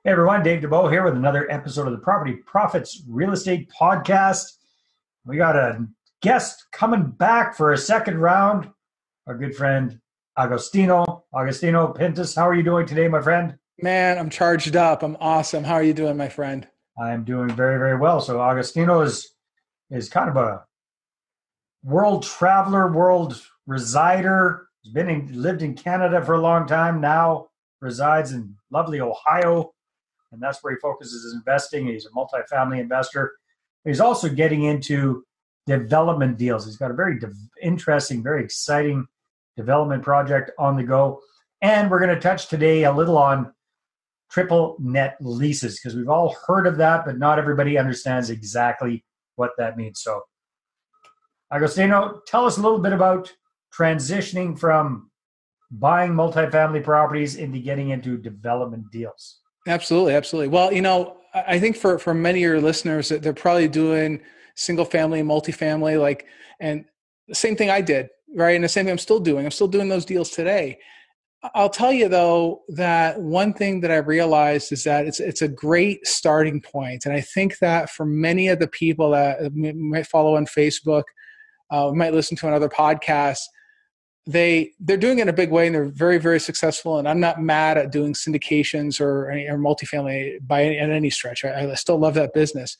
Hey everyone, Dave Dubeau here with another episode of the Property Profits Real Estate Podcast. We got a guest coming back for a second round, our good friend Agostino Pintus. How are you doing today, my friend? Man, I'm charged up. I'm awesome. How are you doing, my friend? I'm doing very, very well. So Agostino is kind of a world traveler, world resider. He's lived in Canada for a long time, now resides in lovely Ohio. And that's where he focuses his investing. He's a multifamily investor. He's also getting into development deals. He's got a very interesting, very exciting development project on the go. And we're going to touch today a little on triple net leases, because we've all heard of that, but not everybody understands exactly what that means. So, Agostino, tell us a little bit about transitioning from buying multifamily properties into getting into development deals. Absolutely. Well, I think for many of your listeners, that they're probably doing single family, multifamily, and the same thing I did, right? And the same thing I'm still doing. I'm still doing those deals today. I'll tell you though, that one thing that I realized is that it's a great starting point. And I think that for many of the people that might follow on Facebook, might listen to another podcast, they're doing it in a big way and they're very, very successful. And I'm not mad at doing syndications or multifamily at any stretch. I still love that business.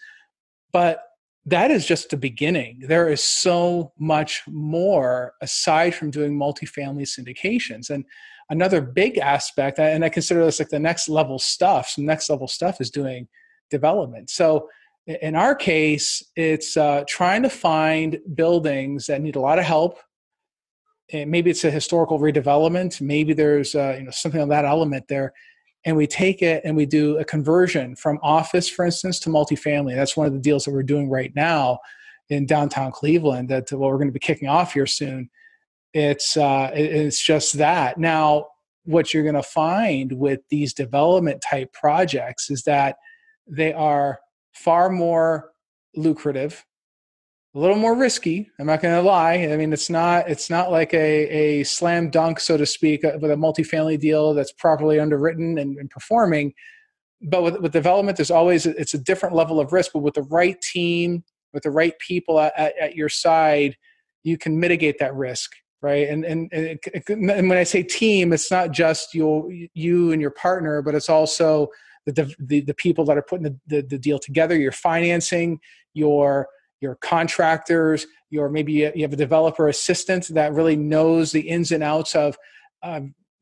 But that is just the beginning. There is so much more aside from doing multifamily syndications. And another big aspect, and I consider this like the next level stuff. Some next level stuff is doing development. So in our case, it's trying to find buildings that need a lot of help. And maybe it's a historical redevelopment. Maybe there's something on that element there. And we take it and we do a conversion from office, for instance, to multifamily. That's one of the deals that we're doing right now in downtown Cleveland that we're going to be kicking off here soon. It's just that. Now, what you're going to find with these development type projects is that they are far more lucrative, a little more risky. I'm not going to lie. I mean, it's not like a slam dunk, so to speak, with a multifamily deal that's properly underwritten and performing. But with development, it's a different level of risk. But with the right team, with the right people at your side, you can mitigate that risk, right? And when I say team, it's not just you and your partner, but it's also the people that are putting the deal together, your financing, your contractors, maybe you have a developer assistant that really knows the ins and outs of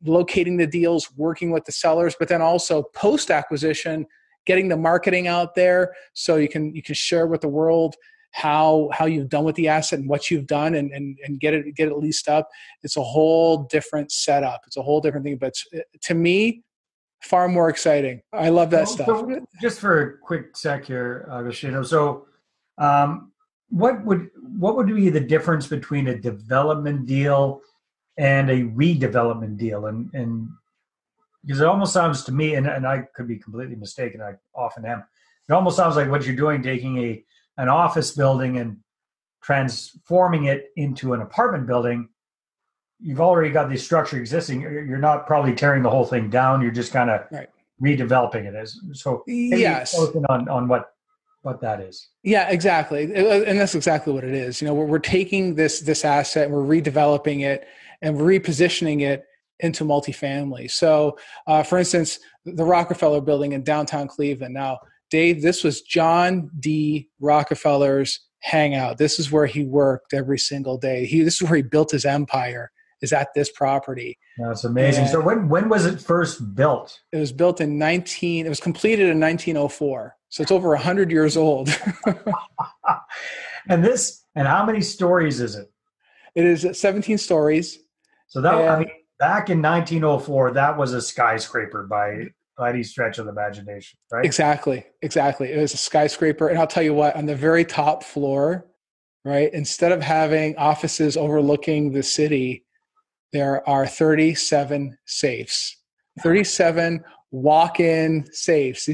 locating the deals, working with the sellers, but then also post-acquisition, getting the marketing out there so you can share with the world how you've done with the asset and what you've done and get it leased up. It's a whole different setup. It's a whole different thing, but to me, far more exciting. I love that stuff. So just for a quick sec here, Agostino. So what would be the difference between a development deal and a redevelopment deal? And because it almost sounds to me, and I could be completely mistaken, I often am, it almost sounds like what you're doing, taking an office building and transforming it into an apartment building. You've already got the structure existing. You're not probably tearing the whole thing down. You're just kind of redeveloping it. So yes, on what that is. Yeah, exactly. And that's exactly what it is. We're taking this asset and we're redeveloping it and repositioning it into multifamily. So, for instance, the Rockefeller Building in downtown Cleveland. Now, Dave, this was John D. Rockefeller's hangout. This is where he worked every single day. This is where he built his empire, is at this property. That's amazing. And so when was it first built? It was built it was completed in 1904. So it's over 100 years old. And how many stories is it? It is 17 stories. So back in 1904, that was a skyscraper by any stretch of the imagination, right? Exactly. It was a skyscraper. And I'll tell you what, on the very top floor, right, instead of having offices overlooking the city, there are 37 safes, 37 walk-in safes.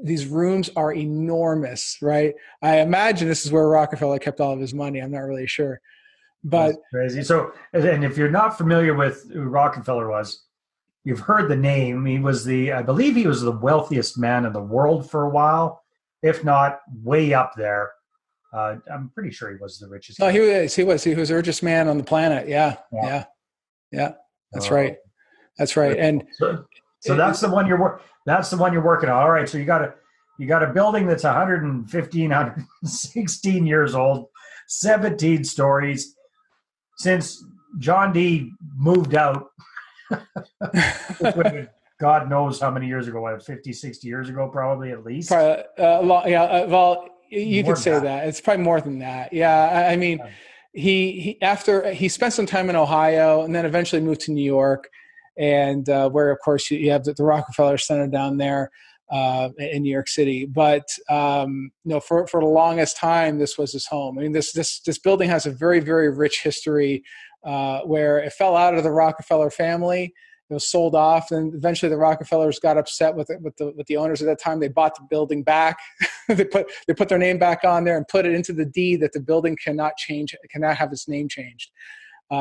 These rooms are enormous, right? I imagine this is where Rockefeller kept all of his money. I'm not really sure. But that's crazy. So, and if you're not familiar with who Rockefeller was, you've heard the name. He was I believe he was the wealthiest man in the world for a while, if not way up there. I'm pretty sure he was the richest. No, he was the richest man on the planet. Yeah. That's right. That's right. And so that's the one you're working on. All right. So you got a building that's 115, 116 years old, 17 stories. Since John D moved out, God knows how many years ago, 50, 60 years ago, probably at least. Well, you could say that. It's probably more than that. Yeah. I mean, he after he spent some time in Ohio and then eventually moved to New York, and where, of course, you have the Rockefeller Center down there in New York City. But for the longest time, this was his home. I mean, this building has a very, very rich history where it fell out of the Rockefeller family. It was sold off, and eventually the Rockefellers got upset with the owners at that time. They bought the building back. they put their name back on there and put it into the deed that the building cannot have its name changed.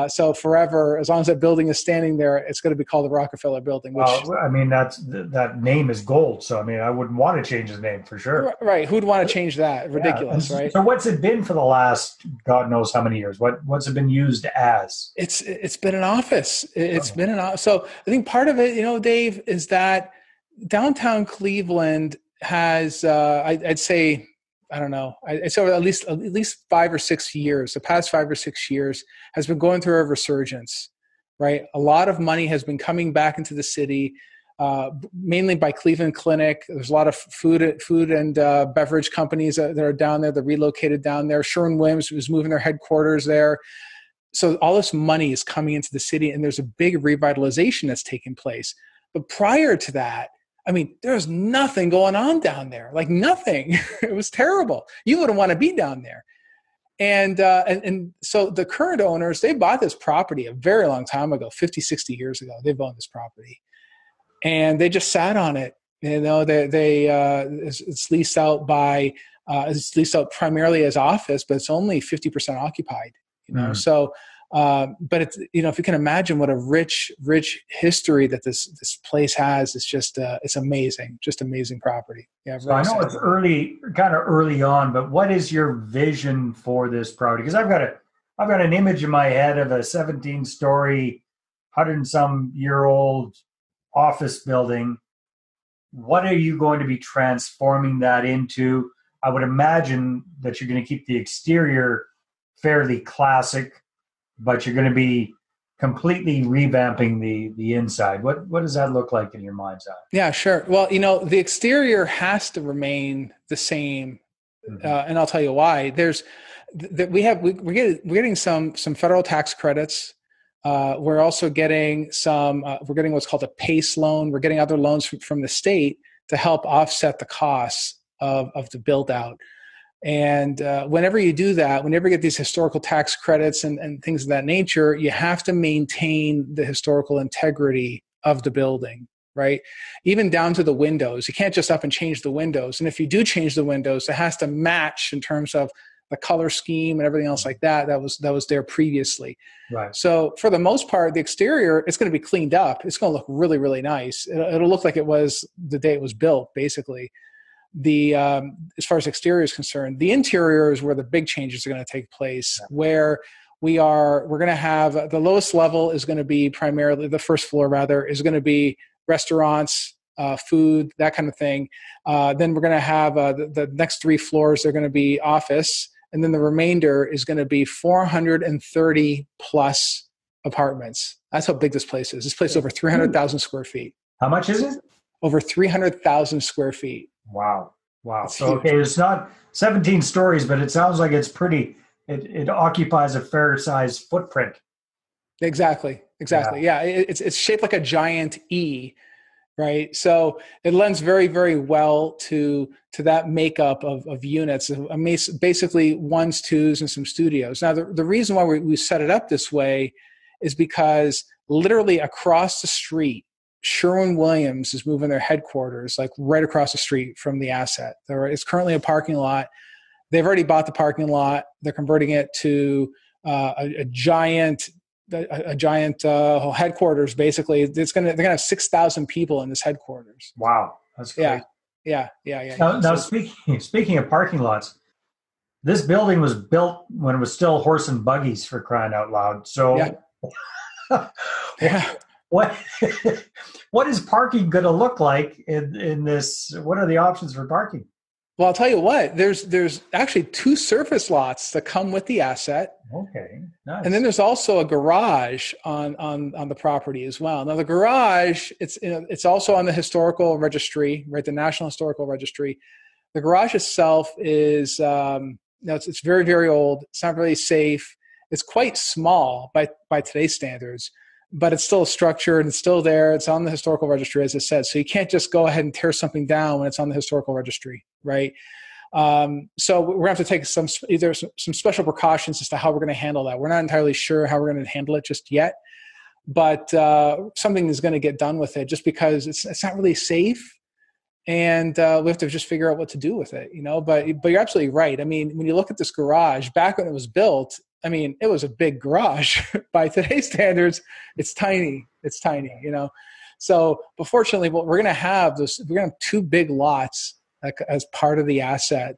So forever, as long as that building is standing there, it's going to be called the Rockefeller Building. Which, I mean, that name is gold. So I mean, I wouldn't want to change the name for sure. Right? Who'd want to change that? Ridiculous, right? So what's it been for the last God knows how many years? What's it been used as? It's been an office. It's been an office. So I think part of it, Dave, is that downtown Cleveland has, I'd say, I don't know. I'd say at least 5 or 6 years, the past 5 or 6 years, has been going through a resurgence, right? A lot of money has been coming back into the city, mainly by Cleveland Clinic. There's a lot of food and beverage companies that are down there. They're relocated down there. Sherwin-Williams was moving their headquarters there. So all this money is coming into the city, and there's a big revitalization that's taking place. But prior to that, I mean, there's nothing going on down there, like nothing. It was terrible. You wouldn't want to be down there. And so the current owners, they bought this property a very long time ago, 50, 60 years ago. They've owned this property. And they just sat on it. It's leased out it's leased out primarily as office, but it's only 50% occupied, So, but it's, if you can imagine what a rich history that this place has, it's just, it's amazing, just amazing property. Yeah. So I know it's kind of early on, but what is your vision for this property? Because I've got an image in my head of a 17-story, 100-some-year-old office building. What are you going to be transforming that into? I would imagine that you're going to keep the exterior fairly classic, but you're going to be completely revamping the inside. What does that look like in your mind's eye? Yeah, sure. Well, the exterior has to remain the same, and I'll tell you why. We're getting some federal tax credits. We're also getting we're getting what's called a PACE loan. We're getting other loans from the state to help offset the costs of the build out. And whenever you do that, whenever you get these historical tax credits and things of that nature, you have to maintain the historical integrity of the building, right? Even down to the windows. You can't just up and change the windows. And if you do change the windows, it has to match in terms of the color scheme and everything else like that. That was there previously. Right. So for the most part, the exterior, it's going to be cleaned up. It's going to look really, really nice. It'll look like it was the day it was built, basically. As far as exterior is concerned, the interior is where the big changes are going to take place, where we're going to have the lowest level is going to be primarily the first floor is going to be restaurants, food, that kind of thing. Then we're going to have the next 3 floors are going to be office. And then the remainder is going to be 430 plus apartments. That's how big this place is. This place is over 300,000 square feet. How much is it? Over 300,000 square feet. Wow. So, okay, it's not 17 stories, but it sounds like it's pretty, it occupies a fair size footprint. Exactly. Yeah. It's shaped like a giant E, right? So it lends very, very well to that makeup of units, basically 1s, 2s, and some studios. Now, the reason why we set it up this way is because literally across the street, Sherwin-Williams is moving their headquarters like right across the street from the asset. It's currently a parking lot. They've already bought the parking lot. They're converting it to a giant a giant headquarters. Basically, they're gonna have 6,000 people in this headquarters. Wow, that's great. Yeah. Now speaking of parking lots, this building was built when it was still horse and buggies, for crying out loud. So, yeah. what is parking going to look like in this? What are the options for parking? Well, I'll tell you what. There's actually 2 surface lots that come with the asset. Okay, nice. And then there's also a garage on the property as well. Now the garage, it's also on the historical registry, right? The National Historical Registry. The garage itself is it's very, very old. It's not really safe. It's quite small by today's standards, but it's still a structure and it's still there. It's on the historical registry, as I said. So you can't just go ahead and tear something down when it's on the historical registry, right? So we're going to have to take some special precautions as to how we're going to handle that. We're not entirely sure how we're going to handle it just yet, but something is going to get done with it just because it's not really safe. And we have to just figure out what to do with it, but you're absolutely right. I mean, when you look at this garage, back when it was built, I mean, it was a big garage. By today's standards, it's tiny. So, but fortunately, what we're going to have we're going to have 2 big lots as part of the asset,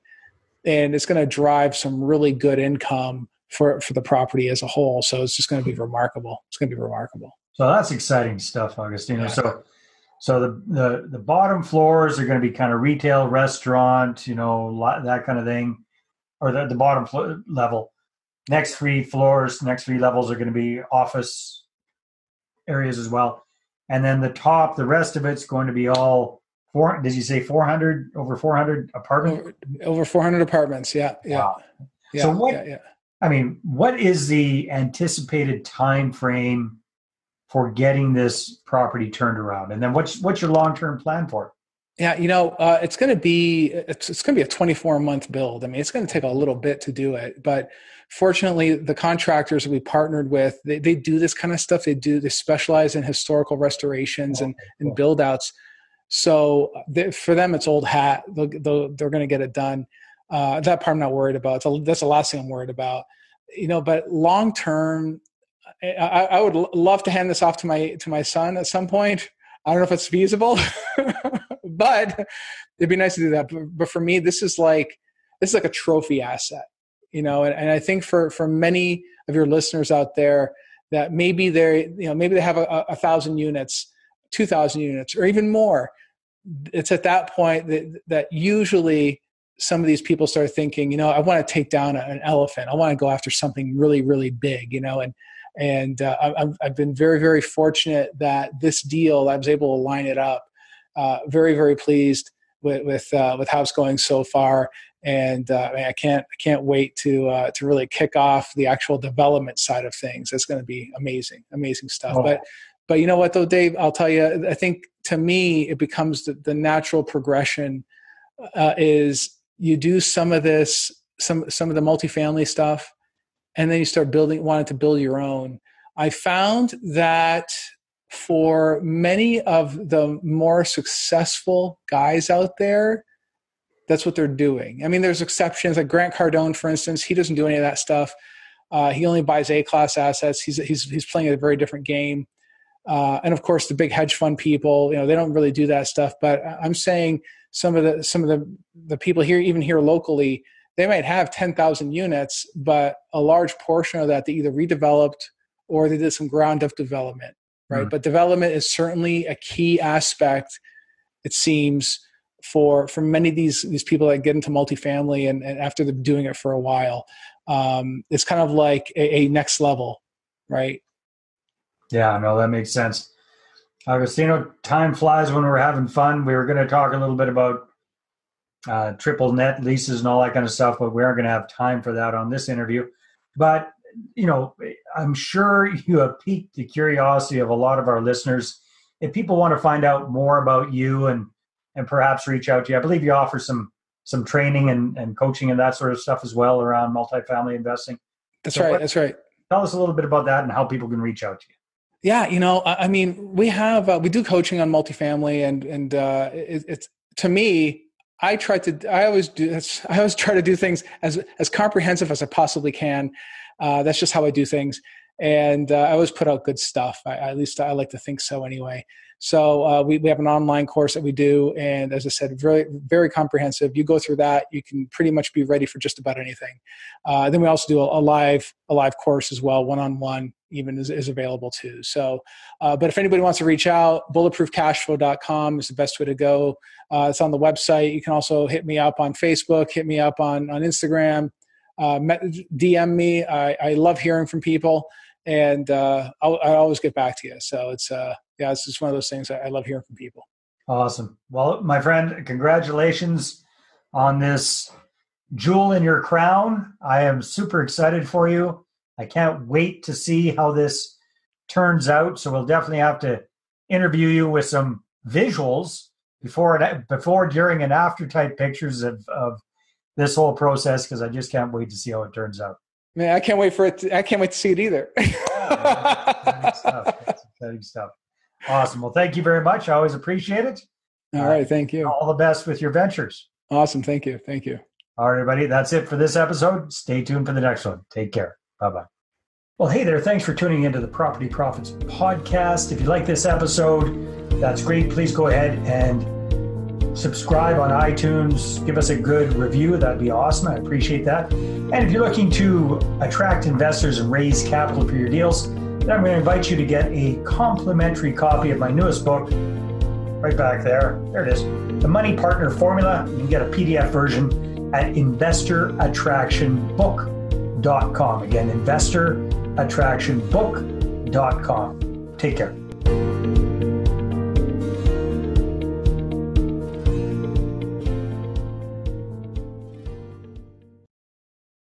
and it's going to drive some really good income for the property as a whole. So it's just going to be remarkable. It's going to be remarkable. So that's exciting stuff, Agostino. Yeah. So the bottom floors are going to be kind of retail, restaurant, that kind of thing, or the bottom level. Next 3 levels are going to be office areas as well. And then the rest of it's going to be all did you say 400, over 400 apartments? Over 400 apartments. Yeah. Wow. So what is the anticipated time frame for getting this property turned around? And then what's your long-term plan for it? Yeah, it's going to be a 24-month build. I mean, it's going to take a little bit to do it, but fortunately, the contractors that we partnered with, they do this kind of stuff. They specialize in historical restorations and build outs. So for them, it's old hat. They're going to get it done. That part I'm not worried about. That's the last thing I'm worried about. But long term, I would love to hand this off to my son at some point. I don't know if it's feasible, but it'd be nice to do that. But for me, this is like a trophy asset, and I think for many of your listeners out there that maybe they have 1,000 units, 2,000 units, or even more. It's at that point that usually some of these people start thinking, I want to take down an elephant. I want to go after something really, really big, And I've been very, very fortunate that this deal, I was able to line it up. Very, very pleased with how it's going so far, and I can't wait to really kick off the actual development side of things. It's going to be amazing stuff. Oh. But you know what though, Dave? I'll tell you. I think to me, it becomes the natural progression is you do some of this, some of the multifamily stuff. And then you start wanting to build your own. I found that for many of the more successful guys out there, that's what they're doing. I mean, there's exceptions like Grant Cardone, for instance. He doesn't do any of that stuff. He only buys A-class assets. He's playing a very different game. And of course, the big hedge fund people, they don't really do that stuff. But I'm saying some of the people here, even here locally, they might have 10,000 units, but a large portion of that they either redeveloped or they did some ground-up development, right? Mm. But development is certainly a key aspect, it seems, for many of these people that get into multifamily and after they're doing it for a while. It's kind of like a next level, right? Yeah, no, that makes sense. Agostino, time flies when we're having fun. We were going to talk a little bit about triple net leases and all that kind of stuff, but we aren't going to have time for that on this interview. But, I'm sure you have piqued the curiosity of a lot of our listeners. If people want to find out more about you and perhaps reach out to you, I believe you offer some training and coaching and that sort of stuff as well around multifamily investing. That's right. Tell us a little bit about that and how people can reach out to you. Yeah, I mean, we do coaching on multifamily and it's to me, I always try to do things as comprehensive as I possibly can. That's just how I do things. And I always put out good stuff. At least I like to think so anyway. So we have an online course that we do. And as I said, very, very comprehensive. You go through that, you can pretty much be ready for just about anything. Then we also do a live course as well, one-on-one even is available too. So, but if anybody wants to reach out, bulletproofcashflow.com is the best way to go. It's on the website. You can also hit me up on Facebook, hit me up on Instagram, DM me. I love hearing from people. And I always get back to you. So it's just one of those things I love hearing from people. Awesome. Well, my friend, congratulations on this jewel in your crown. I am super excited for you. I can't wait to see how this turns out. So we'll definitely have to interview you with some visuals before, during, and after type pictures of this whole process, because I just can't wait to see how it turns out. Man, I can't wait to see it either. That's exciting stuff. Awesome. Well, thank you very much. I always appreciate it. All right. Thank you. All the best with your ventures. Awesome. Thank you. Thank you. All right, everybody. That's it for this episode. Stay tuned for the next one. Take care. Bye-bye. Well, hey there. Thanks for tuning into the Property Profits Podcast. If you like this episode, that's great. Please go ahead and subscribe on iTunes. Give us a good review. That'd be awesome. I appreciate that. And if you're looking to attract investors and raise capital for your deals, then I'm going to invite you to get a complimentary copy of my newest book, right back there. There it is. The Money Partner Formula. You can get a PDF version at investorattractionbook.com. Again, investorattractionbook.com. Take care.